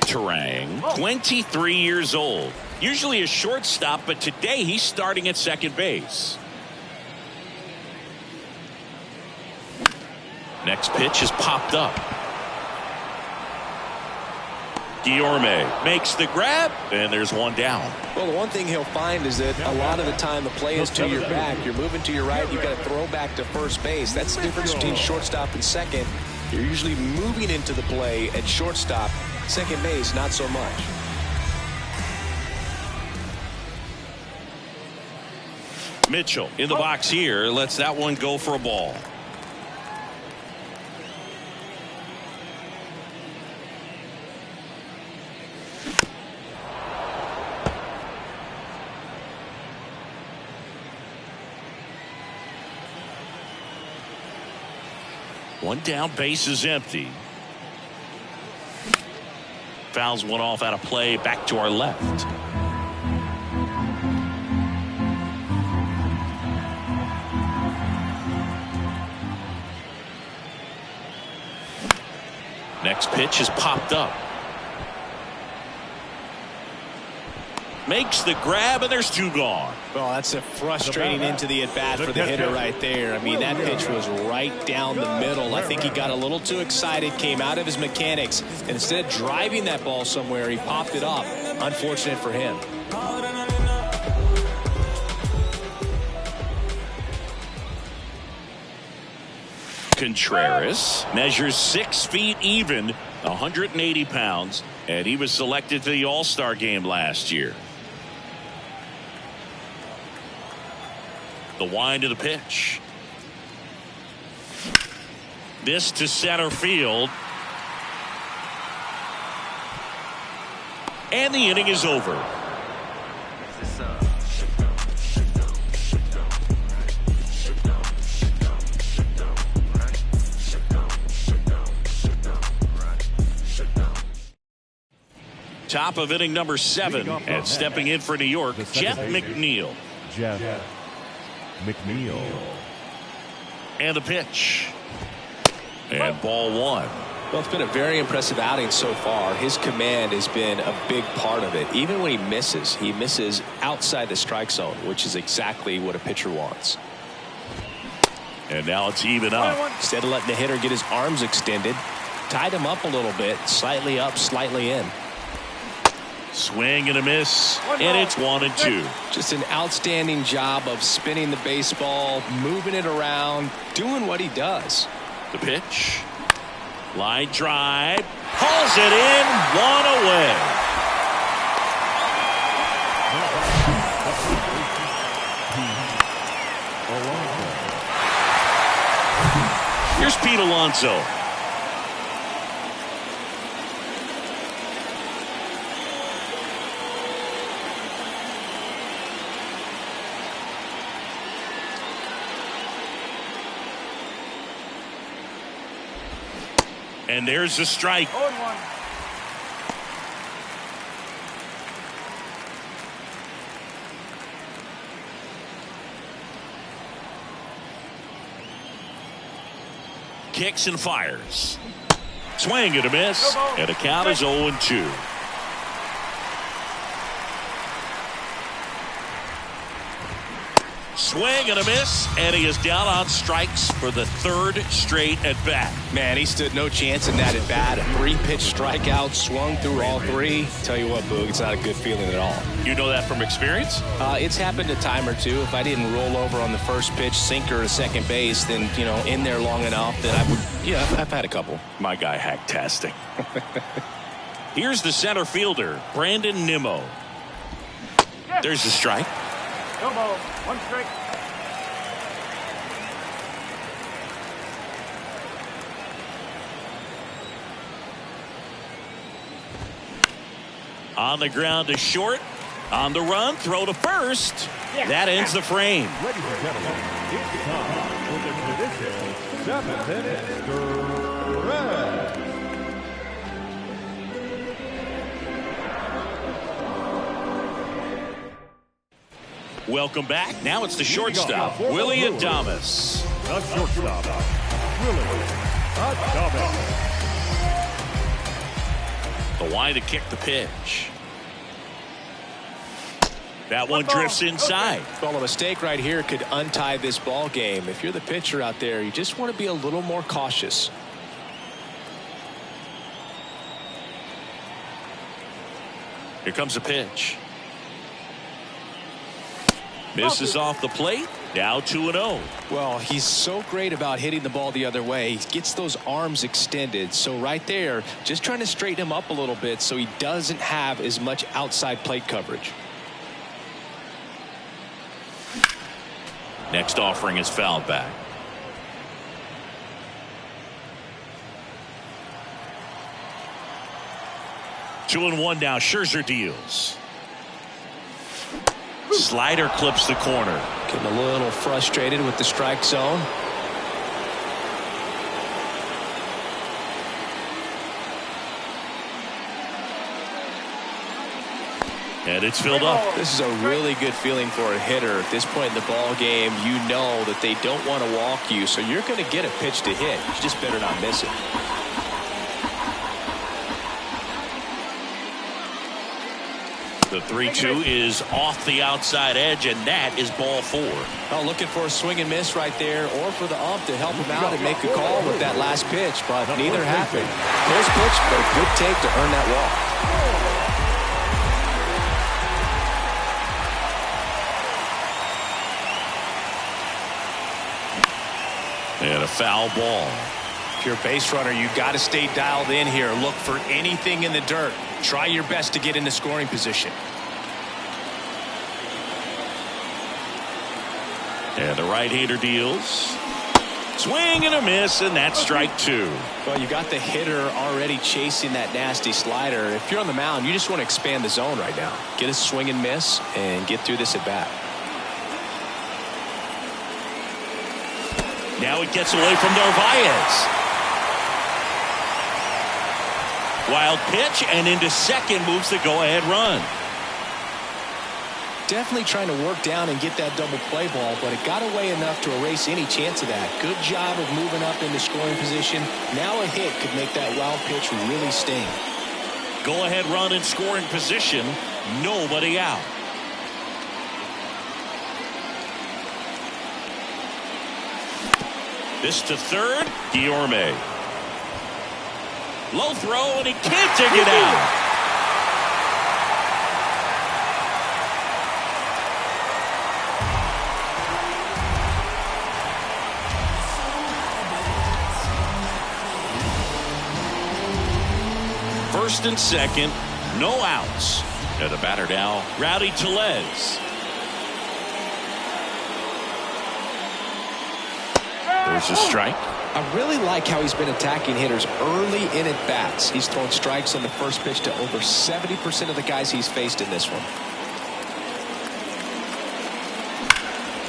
[SPEAKER 1] Terang, 23 years old. Usually a shortstop, but today he's starting at second base. Next pitch is popped up. Guillorme makes the grab, and there's 1 down.
[SPEAKER 2] Well, the one thing he'll find is that a lot of the time the play is to your back. You're moving to your right. You've got to throw back to first base. That's the difference between shortstop and second. You're usually moving into the play at shortstop. Second base, not so much.
[SPEAKER 1] Mitchell in the box here. Lets that one go for a ball. One down, base is empty. Fouls one off out of play, back to our left. Next pitch is popped up. Makes the grab, and there's 2 gone.
[SPEAKER 2] Well, that's a frustrating into the at-bat for the hitter right there. I mean, that pitch was right down the middle. I think he got a little too excited, came out of his mechanics, and instead of driving that ball somewhere, he popped it up. Unfortunate for him.
[SPEAKER 1] Contreras measures 6 feet even, 180 pounds, and he was selected to the All-Star game last year. The wind of the pitch. This to center field. And the inning is over. Top of inning number 7, and stepping in for New York, Jeff McNeil.
[SPEAKER 3] Jeff McNeil.
[SPEAKER 1] And the pitch. And ball 1.
[SPEAKER 2] Well, it's been a very impressive outing so far. His command has been a big part of it. Even when he misses outside the strike zone, which is exactly what a pitcher wants.
[SPEAKER 1] And now it's even up.
[SPEAKER 2] Instead of letting the hitter get his arms extended, tied him up a little bit, slightly up, slightly in.
[SPEAKER 1] Swing and a miss, and it's 1-2.
[SPEAKER 2] Just an outstanding job of spinning the baseball, moving it around, doing what he does.
[SPEAKER 1] The pitch. Line drive. Hauls it in. One away. Here's Pete Alonso. And there's the strike.
[SPEAKER 5] 0-1.
[SPEAKER 1] Kicks and fires. Swing and a miss. And the count is 0-2. Swing and a miss, and he is down on strikes for the third straight at bat.
[SPEAKER 2] Man, he stood no chance in that at bat. A 3-pitch strikeout, swung through all 3. Tell you what, Boog, it's not a good feeling at all.
[SPEAKER 1] You know that from experience?
[SPEAKER 2] It's happened a time or two. If I didn't roll over on the first pitch, sinker to second base, then, you know, in there long enough that I would, yeah, I've had a couple.
[SPEAKER 1] My guy hacktastic. Here's the center fielder, Brandon Nimmo.
[SPEAKER 5] Yes.
[SPEAKER 1] There's the strike.
[SPEAKER 5] No ball. 1 strike.
[SPEAKER 1] On the ground to short. On the run, throw to first.
[SPEAKER 5] Yes.
[SPEAKER 1] That ends the frame.
[SPEAKER 3] Ladies and gentlemen, it's time for the traditional 7-minute stretch.
[SPEAKER 1] Welcome back. Now it's the shortstop, Willie Adames.
[SPEAKER 3] The shortstop, Willie Adames.
[SPEAKER 1] The wide to kick the pitch. That one drifts inside.
[SPEAKER 2] Well, a mistake right here could untie this ball game. If you're the pitcher out there, you just want to be a little more cautious.
[SPEAKER 1] Here comes a pitch. Misses off the plate. Now 2-0.
[SPEAKER 2] Well, he's so great about hitting the ball the other way. He gets those arms extended. So right there, just trying to straighten him up a little bit so he doesn't have as much outside plate coverage.
[SPEAKER 1] Next offering is fouled back. Two and one now. Scherzer deals. Slider clips the corner.
[SPEAKER 2] Getting a little frustrated with the strike zone.
[SPEAKER 1] And it's filled up.
[SPEAKER 2] This is a really good feeling for a hitter. At this point in the ball game, you know that they don't want to walk you, so you're going to get a pitch to hit. You just better not miss it.
[SPEAKER 1] The 3-2 is off the outside edge, and that is ball 4.
[SPEAKER 2] Oh, looking for a swing and miss right there, or for the ump to help him out and make a call with that last pitch, but neither happened. Close pitch, but a good take to earn that walk.
[SPEAKER 1] And a foul ball.
[SPEAKER 2] If you're a base runner, you got to stay dialed in here. Look for anything in the dirt. Try your best to get into scoring position.
[SPEAKER 1] And the right-hander deals. Swing and a miss, and that's strike 2.
[SPEAKER 2] Well, you got the hitter already chasing that nasty slider. If you're on the mound, you just want to expand the zone right now. Get a swing and miss and get through this at bat.
[SPEAKER 1] Now it gets away from Narvaez. Wild pitch, and into second moves the go-ahead run.
[SPEAKER 2] Definitely trying to work down and get that double play ball, but it got away enough to erase any chance of that. Good job of moving up into scoring position. Now a hit could make that wild pitch really sting.
[SPEAKER 1] Go-ahead run in scoring position. Nobody out. This to third. Guillorme. Low throw, and he can't dig it out. first and second, no outs. And the batter now, Rowdy Tellez. There's a strike.
[SPEAKER 2] I really like how he's been attacking hitters early in at bats. He's thrown strikes on the first pitch to over 70% of the guys he's faced in this one.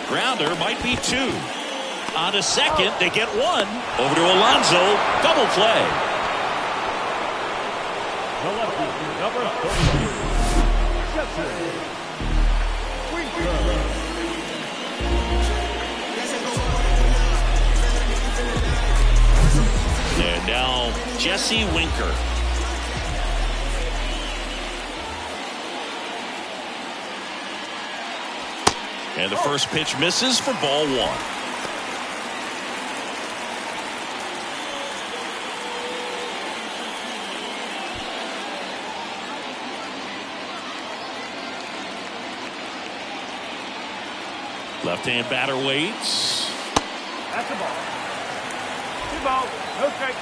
[SPEAKER 1] Grounder might be 2. On to second, they get 1. Over to Alonso, double play.
[SPEAKER 3] The lefty, number 32, Jesse Winker.
[SPEAKER 1] And now Jesse Winker. And the first pitch misses for ball 1. Left-hand batter waits.
[SPEAKER 5] That's the ball. 2 balls, no strike.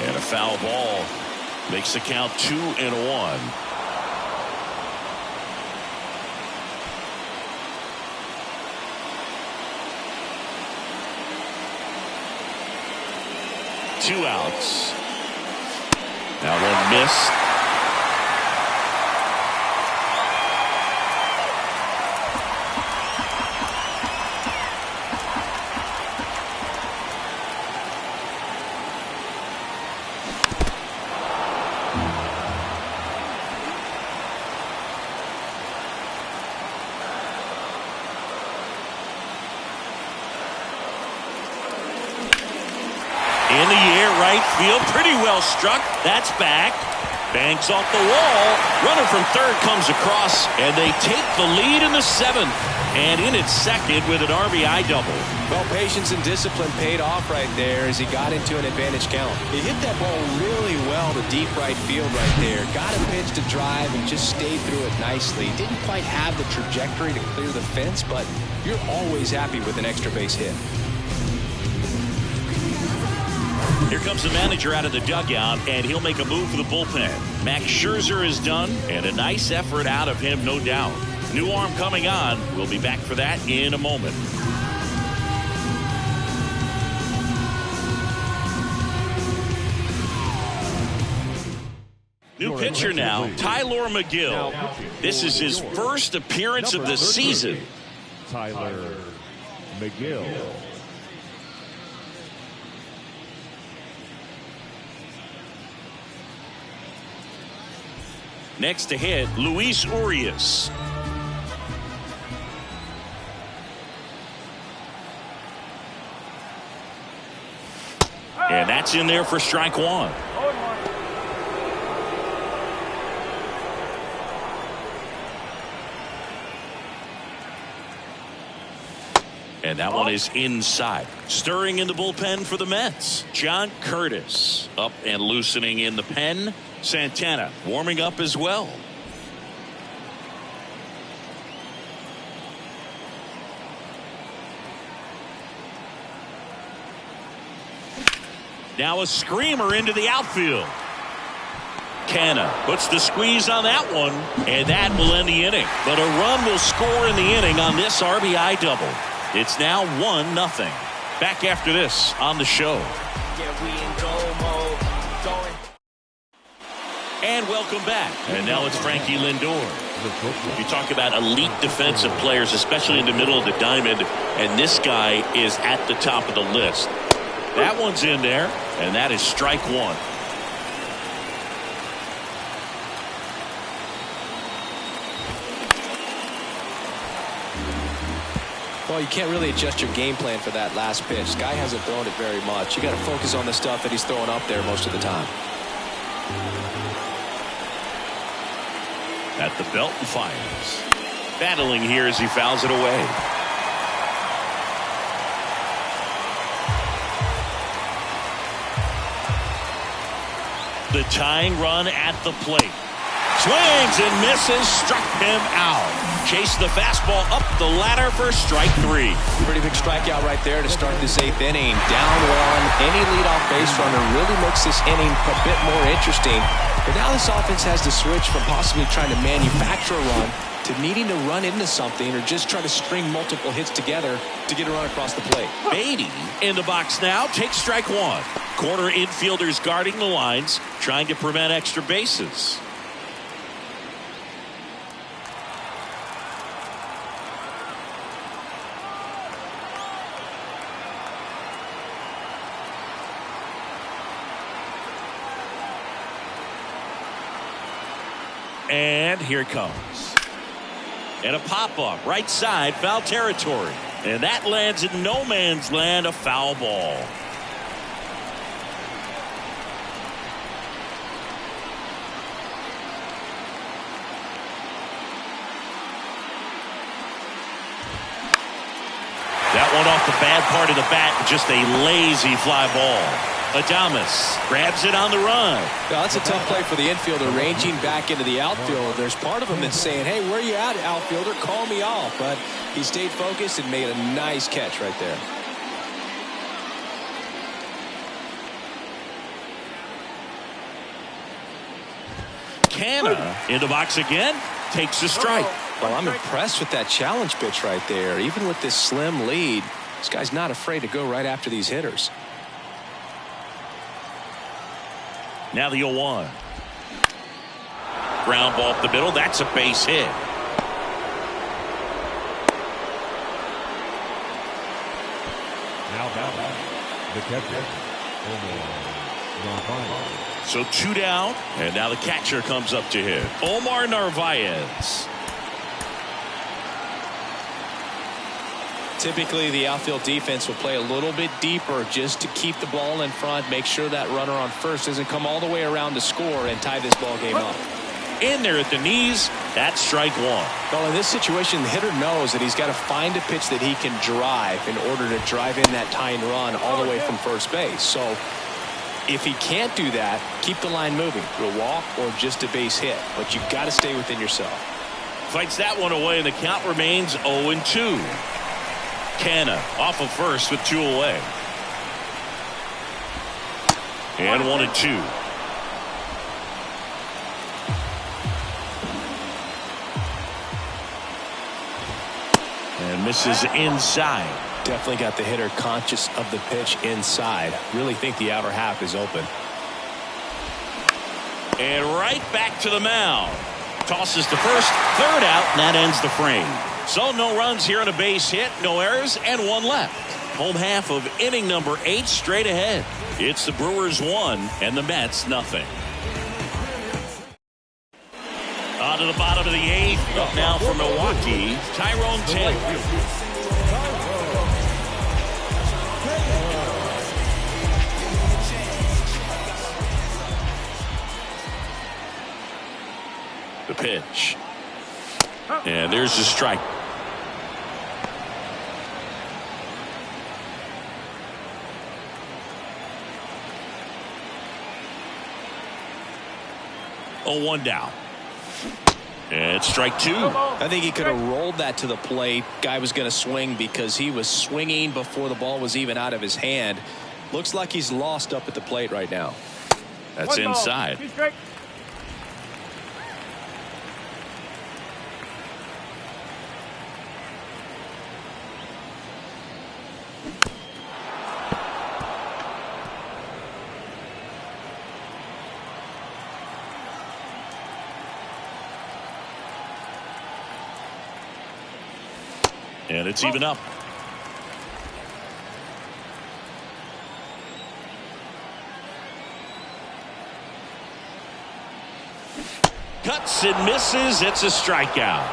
[SPEAKER 1] And a foul ball makes the count 2-1. Two outs. Now one missed. In the air, right field, pretty well struck. That's back. Bangs off the wall. Runner from third comes across, and they take the lead in the 7th. And in its second with an RBI double.
[SPEAKER 2] Well, patience and discipline paid off right there as he got into an advantage count. He hit that ball really well to deep right field right there. Got a pitch to drive and just stayed through it nicely. Didn't quite have the trajectory to clear the fence, but you're always happy with an extra base hit.
[SPEAKER 1] Here comes the manager out of the dugout, and he'll make a move for the bullpen. Max Scherzer is done, and a nice effort out of him, no doubt. New arm coming on. We'll be back for that in a moment. New pitcher now, Tyler McGill. This is his first appearance of the season.
[SPEAKER 3] Tyler McGill.
[SPEAKER 1] Next to hit, Luis Urias. And that's in there for strike 1. And that one is inside. Stirring in the bullpen for the Mets. John Curtis up and loosening in the pen. Santana warming up as well. Now a screamer into the outfield. Canna puts the squeeze on that one, and that will end the inning. But a run will score in the inning on this RBI double. It's now 1-0. Back after this on the show.
[SPEAKER 7] Yeah, we in goal mode. Going.
[SPEAKER 1] And welcome back. And now it's Frankie Lindor. You talk about elite defensive players, especially in the middle of the diamond, and this guy is at the top of the list. That one's in there, and that is strike 1.
[SPEAKER 2] Well, you can't really adjust your game plan for that last pitch. Guy hasn't thrown it very much. You got to focus on the stuff that he's throwing up there most of the time.
[SPEAKER 1] At the belt and fires. Battling here as he fouls it away. The tying run at the plate. Swings and misses, struck him out. Chasing the fastball up the ladder for strike 3.
[SPEAKER 2] Pretty big strikeout right there to start this 8th inning. Down 1. Any leadoff base runner really makes this inning a bit more interesting. But now this offense has to switch from possibly trying to manufacture a run to needing to run into something or just try to string multiple hits together to get a run across the plate.
[SPEAKER 1] Beatty in the box now. Takes strike 1. Corner infielders guarding the lines, trying to prevent extra bases. And here it comes. And a pop-up right side, foul territory. And that lands in no man's land, a foul ball. That one off the bad part of the bat, just a lazy fly ball. Adames grabs it on the run.
[SPEAKER 2] Now, that's a tough play for the infielder, ranging back into the outfield. There's part of him that's saying, hey, where you at, outfielder? Call me off. But he stayed focused and made a nice catch right there.
[SPEAKER 1] Canna in the box again, takes a strike.
[SPEAKER 2] Well, I'm impressed with that challenge pitch right there. Even with this slim lead, this guy's not afraid to go right after these hitters.
[SPEAKER 1] Now the 0-1. Ground ball up the middle. That's a base hit.
[SPEAKER 3] Now batting, the catcher, Omar Narvaez.
[SPEAKER 1] So 2 down, and now the catcher comes up to hit. Omar Narvaez.
[SPEAKER 2] Typically, the outfield defense will play a little bit deeper just to keep the ball in front, make sure that runner on first doesn't come all the way around to score and tie this ball game up.
[SPEAKER 1] In there at the knees, that's strike 1.
[SPEAKER 2] Well, in this situation, the hitter knows that he's got to find a pitch that he can drive in order to drive in that tying run all the way from first base. So if he can't do that, keep the line moving through a walk or just a base hit. But you've got to stay within yourself.
[SPEAKER 1] Fights that one away, and the count remains 0-2. Canna off of first with 2 away. And 1-2. And misses inside.
[SPEAKER 2] Definitely got the hitter conscious of the pitch inside. Really think the outer half is open.
[SPEAKER 1] And right back to the mound. Tosses to first, 3rd out, and that ends the frame. So no runs here on a base hit, no errors, and 1 left. Home half of inning number 8 straight ahead. It's the Brewers 1 and the Mets nothing. On to the bottom of the 8th. Up now for Milwaukee, Tyrone Taylor. The pitch. And there's the strike. Oh, 1 down. And strike 2.
[SPEAKER 2] I think he could have rolled that to the plate. Guy was going to swing because he was swinging before the ball was even out of his hand. Looks like he's lost up at the plate right now.
[SPEAKER 1] That's inside. And it's even up. Cuts and misses. It's a strikeout.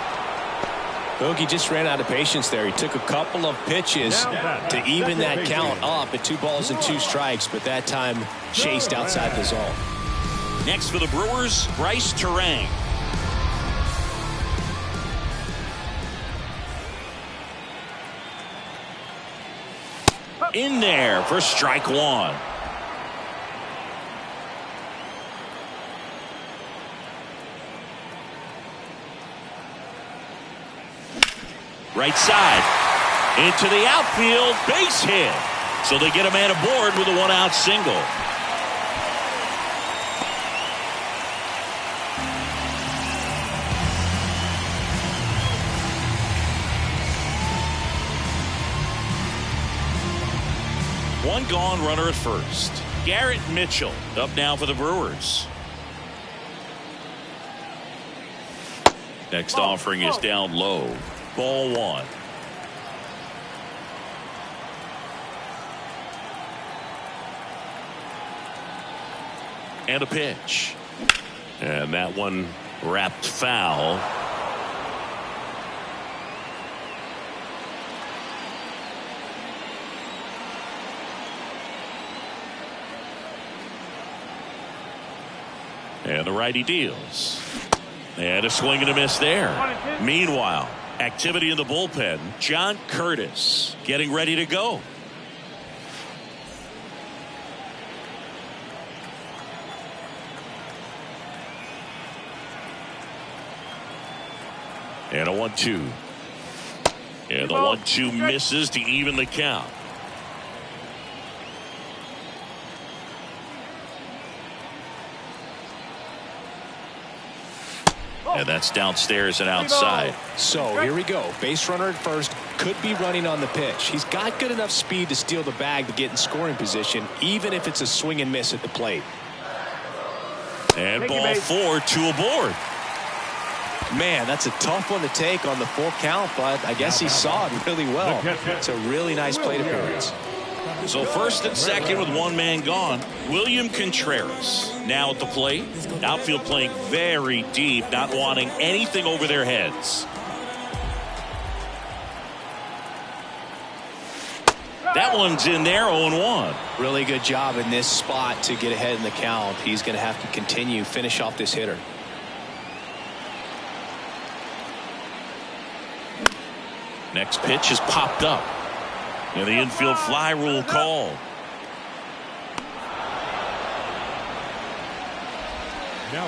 [SPEAKER 2] Bogey just ran out of patience there. He took a couple of pitches to even that count up at 2 balls and 2 strikes, but that time chased outside the zone.
[SPEAKER 1] Next for the Brewers, Bryce Terang. In there for strike 1. Right side. Into the outfield. Base hit. So they get a man aboard with a one-out single. One gone, runner at first. Garrett Mitchell up now for the Brewers. Next offering is down low. Ball one. And a pitch. And that one wrapped foul. And the righty deals. And a swing and a miss there. Meanwhile, activity in the bullpen. John Curtis getting ready to go. And a 1-2. And the 1-2 misses to even the count. And that's downstairs and outside.
[SPEAKER 2] So here we go. Base runner at first. Could be running on the pitch. He's got good enough speed to steal the bag to get in scoring position, even if it's a swing and miss at the plate.
[SPEAKER 1] And ball four, two aboard.
[SPEAKER 2] Man, that's a tough one to take on the full count, but I guess he saw it really well. It's a really nice plate appearance.
[SPEAKER 1] So first and second with one man gone. William Contreras now at the plate. Outfield playing very deep, not wanting anything over their heads. That one's in there, 0-1.
[SPEAKER 2] Really good job in this spot to get ahead in the count. He's going to have to continue, finish off this hitter.
[SPEAKER 1] Next pitch is popped up. And the infield fly rule called.
[SPEAKER 3] Now,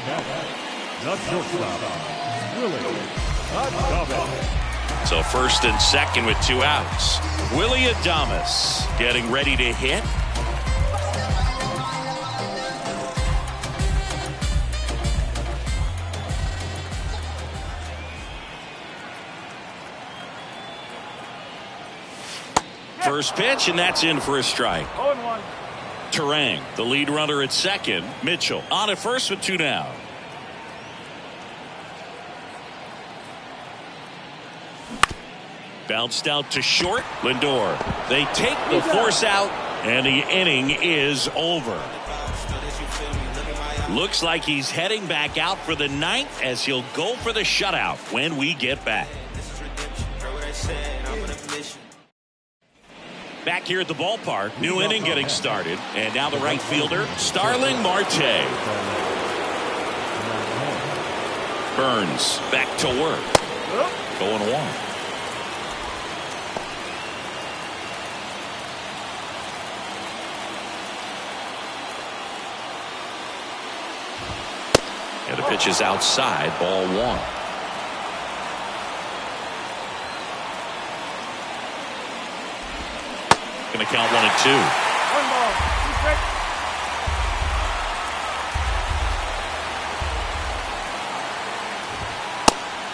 [SPEAKER 3] the shortstop, Willie Adames.
[SPEAKER 1] So first and second with two outs. Willie Adames getting ready to hit. First pitch, and that's in for a strike.
[SPEAKER 5] 0-1.
[SPEAKER 1] Terang, the lead runner at second. Mitchell on at first with two down. Bounced out to short. Lindor. They take the force out, and the inning is over. Looks like he's heading back out for the ninth as he'll go for the shutout when we get back. Back here at the ballpark, new inning getting started, and now the right fielder, Starling Marte. Burns back to work. 0-1. And the pitch is outside, ball one. Going to count 1-2.
[SPEAKER 5] 1 ball. 2 strikes.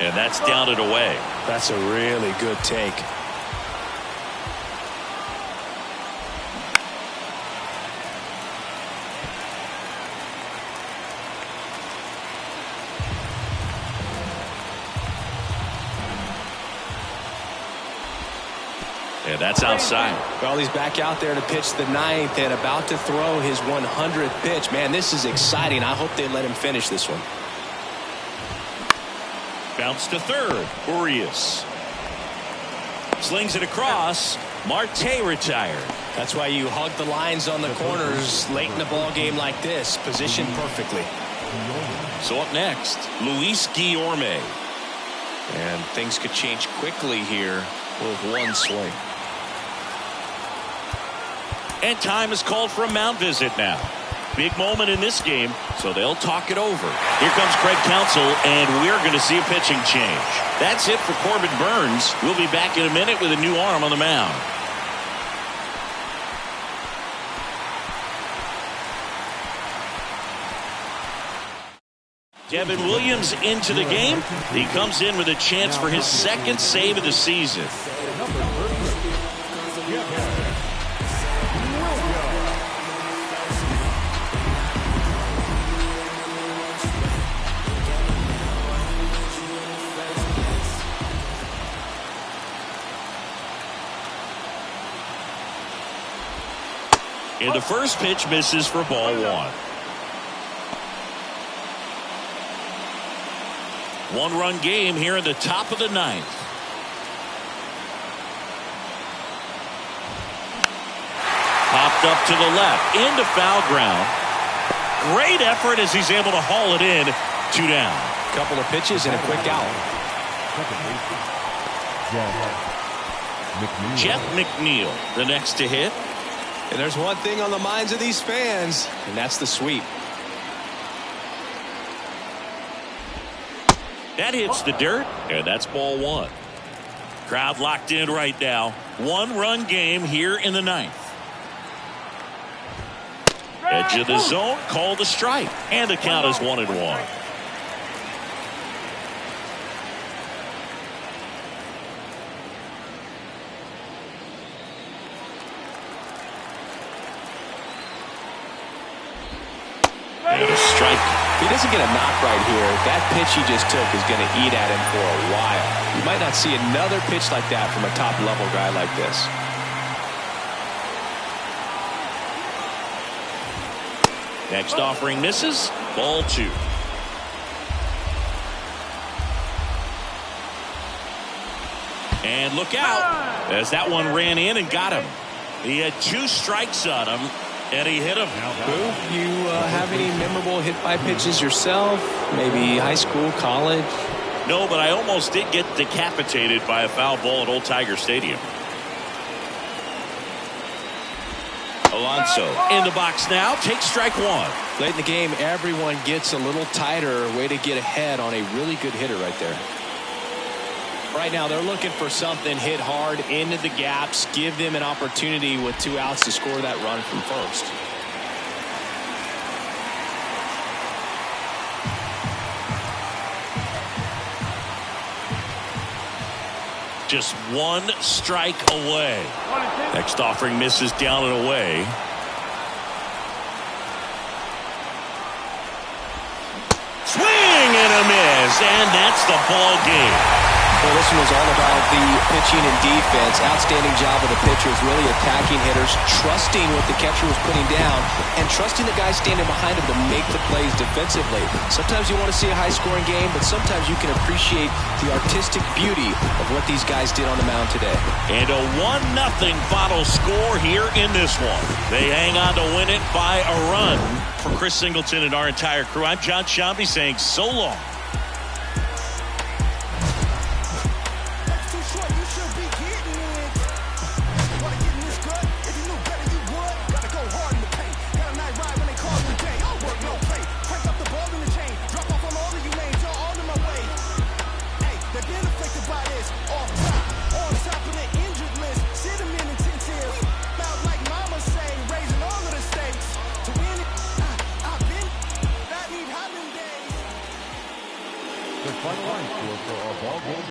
[SPEAKER 1] And that's down and away.
[SPEAKER 2] That's a really good take.
[SPEAKER 1] And that's outside.
[SPEAKER 2] Well, he's back out there to pitch the ninth and about to throw his 100th pitch. Man, this is exciting. I hope they let him finish this one.
[SPEAKER 1] Bounce to third. Urias slings it across. Marte retired.
[SPEAKER 2] That's why you hug the lines on the corners late in the ball game like this. Positioned perfectly.
[SPEAKER 1] So up next, Luis Guillorme.
[SPEAKER 2] And things could change quickly here with one swing.
[SPEAKER 1] And time is called for a mound visit now. Big moment in this game, so they'll talk it over. Here comes Craig Counsell, and we're going to see a pitching change. That's it for Corbin Burnes. We'll be back in a minute with a new arm on the mound. Devin Williams into the game. He comes in with a chance for his second save of the season. And the first pitch misses for ball one. One-run game here in the top of the ninth. Popped up to the left into foul ground. Great effort as he's able to haul it in. 2 down.
[SPEAKER 2] Couple of pitches and a quick out.
[SPEAKER 1] Jeff McNeil, the next to hit.
[SPEAKER 2] And there's one thing on the minds of these fans, and that's the sweep.
[SPEAKER 1] That hits the dirt, and that's ball one. Crowd locked in right now. One-run game here in the ninth. Edge of the zone, called a strike, and the count is 1-1. And a strike.
[SPEAKER 2] He doesn't get a knock right here. That pitch he just took is going to eat at him for a while. You might not see another pitch like that from a top-level guy like this.
[SPEAKER 1] Next offering misses. Ball two. And look out as that one ran in and got him. He had 2 strikes on him, and he hit him.
[SPEAKER 2] You have any memorable hit-by pitches yourself? Maybe high school, college?
[SPEAKER 1] No, but I almost did get decapitated by a foul ball at Old Tiger Stadium. Alonso in the box now. Takes strike one.
[SPEAKER 2] Late in the game, everyone gets a little tighter. Way to get ahead on a really good hitter right there. Right now, they're looking for something hit hard into the gaps. Give them an opportunity with 2 outs to score that run from first.
[SPEAKER 1] Just 1 strike away. Next offering misses down and away. Swing and a miss, and that's the ball game.
[SPEAKER 2] Well, this one was all about the pitching and defense. Outstanding job of the pitchers, really attacking hitters, trusting what the catcher was putting down, and trusting the guy standing behind him to make the plays defensively. Sometimes you want to see a high-scoring game, but sometimes you can appreciate the artistic beauty of what these guys did on the mound today.
[SPEAKER 1] And a 1-0 final score here in this one. They hang on to win it by a run. For Chris Singleton and our entire crew, I'm John Shambi saying so long.